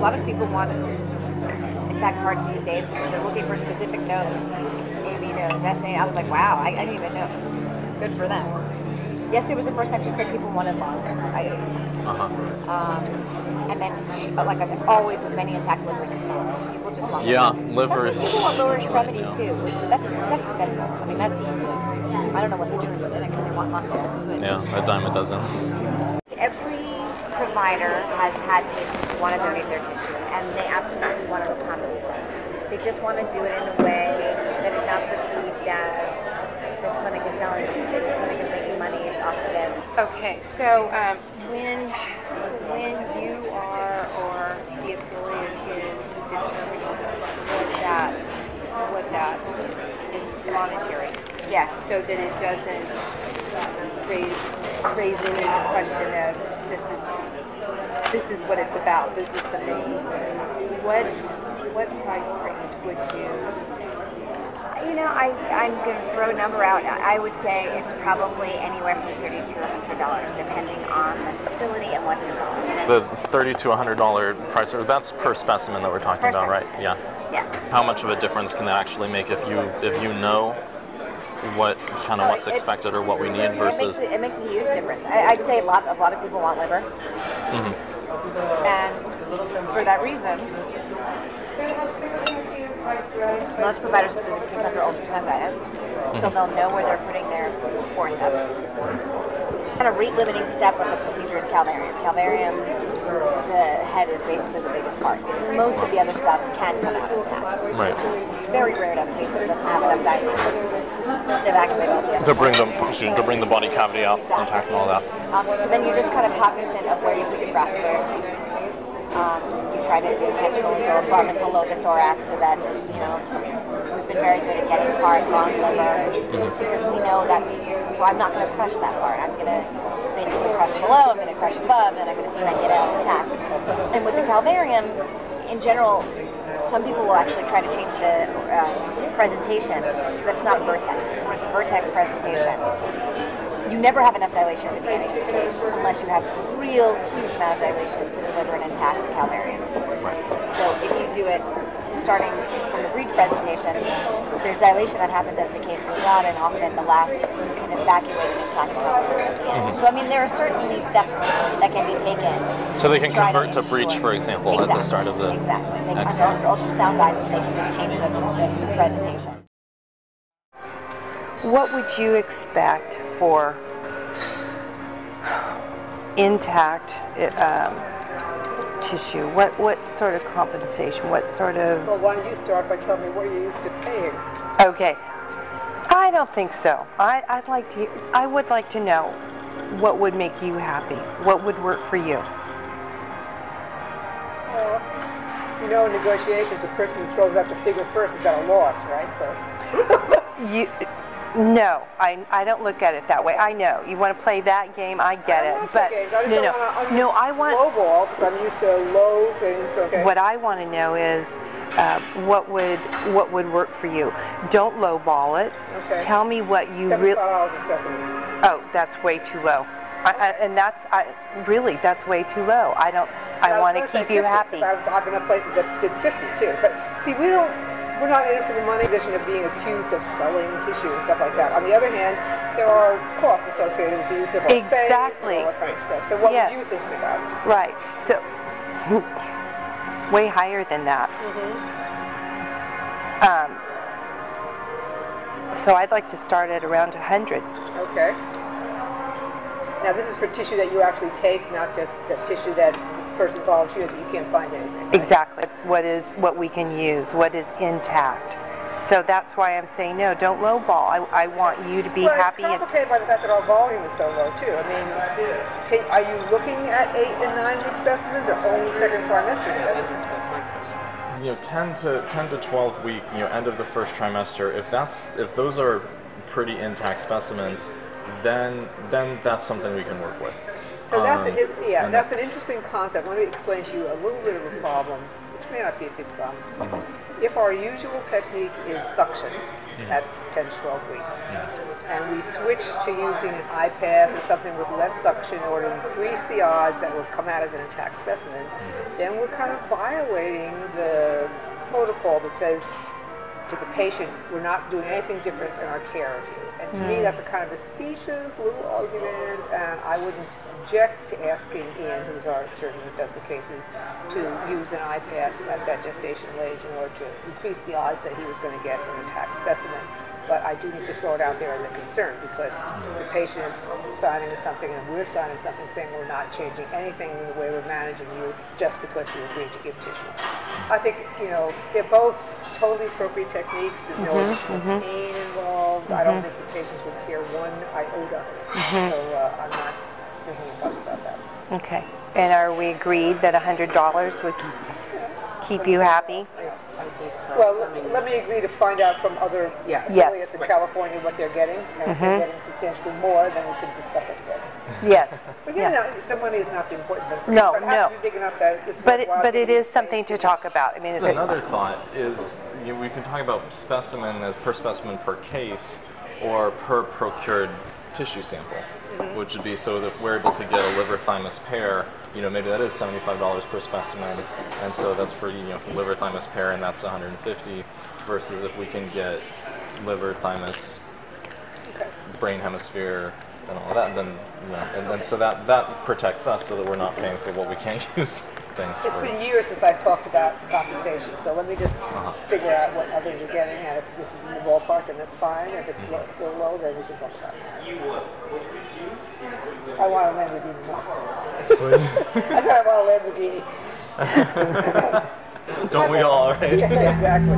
lot of people want intact parts these days because they're looking for specific nodes, AB nodes, SA. I was like, wow, I didn't even know. Good for them. Yesterday was the first time she said people wanted lungs. And then, like I said, always as many intact livers as possible. People just want livers. Some people want lower extremities too, which that's simple. I mean, that's easy. I don't know what they're doing with it. I guess they want muscle. Yeah, a dime a dozen. Every provider has had patients who want to donate their tissue, and they absolutely want to accommodate them. They just want to do it in a way that is not perceived as this clinic is selling tissue, this clinic is making money off of this. Okay, so when you are or the affiliate is determining what that is monetary. Yes. So that it doesn't raise any question of this is what it's about. This is the main. What price range would you? You know, I'm going to throw a number out. I would say it's probably anywhere from $30 to $100, depending on the facility and what's involved. The $30 to $100 price, that's per specimen that we're talking about, right? Yeah. Yes. How much of a difference can that actually make if you know what's expected or what we need versus? It makes a huge difference. I'd say a lot of people want liver, and for that reason, most providers will do this case under ultrasound guidance, so they'll know where they're putting their forceps. And a rate-limiting step of the procedure is calvarium. Calvarium, the head is basically the biggest part. Most of the other stuff can come out intact. Right. It's very rare to have a patient that doesn't have enough dilation to evacuate all the other to bring the body cavity out intact and all that. So then you're just kind of cognizant of where you put your graspers. You try to intentionally go above and below the thorax so that, we've been very good at getting parts on liver because we know that, so I'm not going to crush that part. I'm going to basically crush below, I'm going to crush above, and I'm going to see that get out intact. And with the calvarium, in general, some people will actually try to change the presentation so that it's not a vertex, because when it's a vertex presentation, you never have enough dilation at the beginning of the case unless you have a real huge amount of dilation to deliver an intact calvarium. So if you do it starting from the breech presentation, there's dilation that happens as the case goes on, and often the last you can evacuate an intact calvarium. So I mean, there are certainly steps that can be taken. So they can convert to breech, for example, at the start of the. Exactly. Under ultrasound guidance, they can just change the presentation. What would you expect for intact tissue? What sort of compensation? What sort of? Well, why don't you start by telling me what you're used to paying? Okay, I don't think so. I would like to know what would make you happy. What would work for you? Well, in negotiations, the person who throws out the figure first is at a loss, right? So. No, I don't look at it that way. I know you want to play that game. I get it, but I want lowball because I'm used to low things. Okay. What I want to know is what would work for you. Don't lowball it. Okay. Tell me what you really. $75 a specimen. Oh, that's way too low. And that's way too low. I want to keep you happy. I've been at places that did 50 too. But see, we're not in it for the money position of being accused of selling tissue and stuff like that. On the other hand, there are costs associated with the use of our space and all that kind of stuff. So what would you think about? Right. So way higher than that. So I'd like to start at around 100. Okay. Now this is for tissue that you actually take, not just the tissue that person volunteered that you can't find anything. Right? Exactly. What we can use, what is intact. So that's why I'm saying no, don't lowball. I want you to be happy. It's complicated by the fact that our volume is so low too. I mean, are you looking at 8 and 9 week specimens or only second trimester specimens? 10 to 12 week, end of the first trimester. If those are pretty intact specimens, then that's something we can work with. So that's an interesting concept. Let me explain to you a little bit of a problem, which may not be a big problem. If our usual technique is suction, at 10 to 12 weeks. And we switched to using an iPass or something with less suction in order to increase the odds that will come out as an intact specimen, then we're kind of violating the protocol that says to the patient, we're not doing anything different in our care of you. And to me, that's a kind of a specious little argument, and I wouldn't object to asking Ian, who's our surgeon that does the cases, to use an iPass at that gestational age in order to increase the odds that he was going to get an intact specimen. But I do need to throw it out there as a concern, because the patient is signing something and we're signing something saying we're not changing anything in the way we're managing you just because you agreed to give tissue. I think, they're both totally appropriate techniques. There's no additional pain involved. I don't think the patients would care one iota. So I'm not making a fuss about that. Okay. And are we agreed that $100 would keep you happy? Well, let me agree to find out from other affiliates in California what they're getting, and if they're getting substantially more, then we can discuss it again. Yes. But the money is not the important thing. No, But it has to be big enough that it's worthwhile. But it is something to talk about. I mean, Another thought is we can talk about specimen as per specimen per case or per procured tissue sample, which would be so if we're able to get a liver thymus pair, maybe that is $75 per specimen, and so that's for for liver thymus pair, and that's $150, versus if we can get liver thymus, brain hemisphere, and all that, then and then so that protects us so that we're not paying for what we can't use things It's for. been years since I talked about compensation, so let me just figure out what others are getting, and if this is in the ballpark, then that's fine. If it's still low, then we can talk about it. I want a Lamborghini more. I said I want a Lamborghini. Don't we all, right? Yeah, exactly.